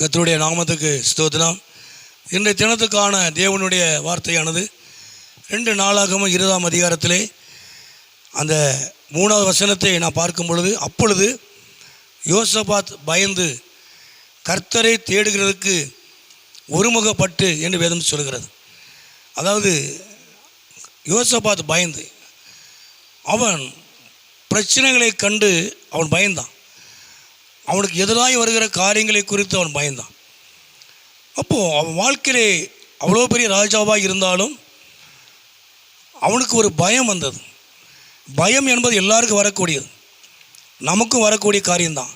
கர்த்தருடைய நாமத்துக்கு ஸ்தோத்திரம். இன்றைய தினத்துக்கான தேவனுடைய வார்த்தையானது 2 நாளாகமம் 20ஆம் அதிகாரத்திலே அந்த 3வது வசனத்தை நான் பார்க்கும் பொழுது, அப்பொழுது யோசபாத் பயந்து கர்த்தரை தேடுகிறதுக்கு ஒருமுகப்பட்டு என்று வேதம் சொல்கிறது. அதாவது யோசபாத் பயந்து, அவன் பிரச்சனைகளை கண்டு அவன் பயந்தான். அவனுக்கு எதிராக வருகிற காரியங்களை குறித்து அவன் பயந்தான். அப்போது அவன் வாழ்க்கையிலே அவ்வளோ பெரிய ராஜாவாக இருந்தாலும் அவனுக்கு ஒரு பயம் வந்தது. பயம் என்பது எல்லாருக்கும் வரக்கூடியது, நமக்கும் வரக்கூடிய காரியம்தான்.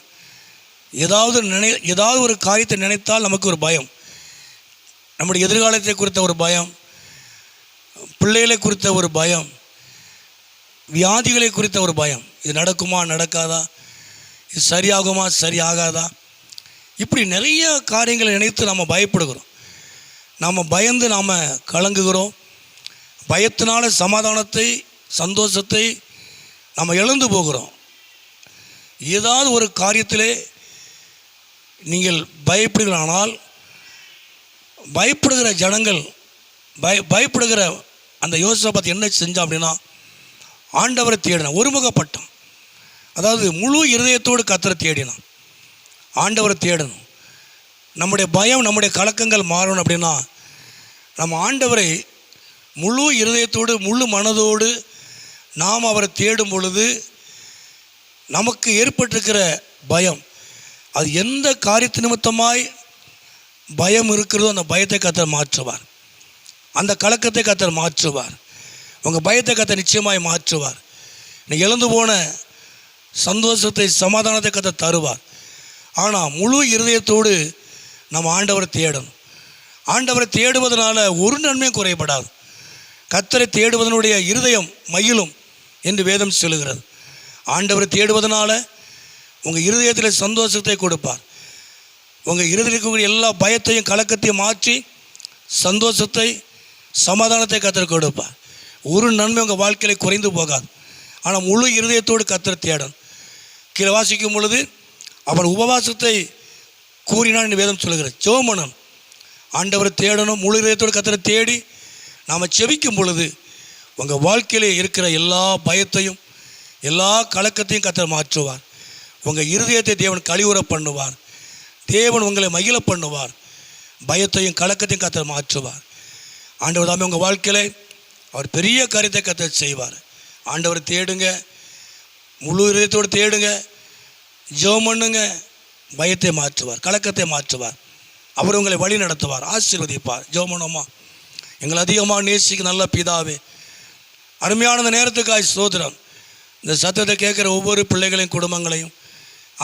ஏதாவது ஒரு காரியத்தை நினைத்தால் நமக்கு ஒரு பயம். நம்முடைய எதிர்காலத்தை குறித்த ஒரு பயம், பிள்ளைகளை குறித்த ஒரு பயம், வியாதிகளை குறித்த ஒரு பயம். இது நடக்குமா நடக்காதா, இது சரியாகுமா சரியாகாதா, இப்படி நிறைய காரியங்களை நினைத்து நாம் பயப்படுகிறோம். நாம் பயந்து நாம் கலங்குகிறோம். பயத்தினால சமாதானத்தை, சந்தோஷத்தை நாம் இழந்து போகிறோம். ஏதாவது ஒரு காரியத்திலே நீங்கள் பயப்படுகிறானால், பயப்படுகிற ஜனங்கள் பயப்படுகிற அந்த யோசபாத் என்ன செஞ்சான் அப்படின்னா, ஆண்டவரை தேடினான், ஒருமுகப்பட்டான். அதாவது முழு இருதயத்தோடு கர்த்தரை தேடினான். ஆண்டவரை தேடணும். நம்முடைய பயம், நம்முடைய கலக்கங்கள் மாறணும் அப்படின்னா நம்ம ஆண்டவரை முழு இருதயத்தோடு முழு மனதோடு நாம் அவரை தேடும் பொழுது நமக்கு ஏற்பட்டிருக்கிற பயம், அது எந்த காரியத்து நிமித்தமாய் பயம் இருக்கிறதோ அந்த பயத்தை கர்த்தர் மாற்றுவார். அந்த கலக்கத்தை கர்த்தர் மாற்றுவார். உங்கள் பயத்தை கர்த்தர் நிச்சயமாய் மாற்றுவார். நீ இழந்து போன சந்தோஷத்தை, சமாதானத்தை கர்த்தர் தருவார். ஆனால் முழு இருதயத்தோடு நம்ம ஆண்டவரை தேடணும். ஆண்டவரை தேடுவதனால ஒரு நன்மையும் குறைபடாது. கர்த்தரை தேடுவதனுடைய இருதயம் மகிழும் என்று வேதம் சொல்லுகிறது. ஆண்டவரை தேடுவதனால உங்கள் இருதயத்தில் சந்தோஷத்தை கொடுப்பார். உங்கள் இருதயத்தில் எல்லா பயத்தையும் கலக்கத்தையும் மாற்றி சந்தோஷத்தை, சமாதானத்தை கர்த்தர் கொடுப்பார். ஒரு நன்மை உங்கள் வாழ்க்கையில் குறைந்து போகாது. ஆனால் முழு இருதயத்தோடு கர்த்தரை தேடணும். கீழே வாசிக்கும் பொழுது அவன் உபவாசத்தை கூறினான் என்று வேதம் சொல்லுகிறது. ஜெபம், ஆண்டவரை தேடணும். முழு இதயத்தோடு கர்த்தரை தேடி நாம் செபிக்கும் பொழுது உங்கள் வாழ்க்கையிலே இருக்கிற எல்லா பயத்தையும் எல்லா கலக்கத்தையும் கர்த்தர் மாற்றுவார். உங்கள் இருதயத்தை தேவன் கழிவுற பண்ணுவார். தேவன் உங்களை மகிழ பண்ணுவார். பயத்தையும் கலக்கத்தையும் கர்த்தர் மாற்றுவார். ஆண்டவர் தாமே உங்கள் வாழ்க்கையிலே அவர் பெரிய காரியத்தை கர்த்தர் செய்வார். ஆண்டவரை தேடுங்க, முழு இதயத்தோடு தேடுங்க, ஜெபம் பண்ணுங்க. பயத்தை மாற்றுவார், கலக்கத்தை மாற்றுவார். அவர் உங்களை வழி நடத்துவார், ஆசீர்வதிப்பார். ஜெபம் பண்ணுவோமா? எங்களை அதிகமாக நேசிக்க நல்ல பிதாவே, அருமையான இந்த நேரத்துக்காய் ஸ்தோத்திரம். இந்த சத்தத்தை கேட்குற ஒவ்வொரு பிள்ளைகளையும் குடும்பங்களையும்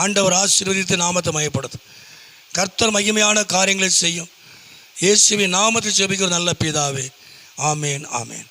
ஆண்டவர் ஆசீர்வதித்து நாமத்தை மயப்படுத்தும். கர்த்தர் மகிமையான காரியங்களை செய்யும். இயேசுவின் நாமத்தை ஜெபிக்கிற நல்ல பிதாவே, ஆமேன், ஆமேன்.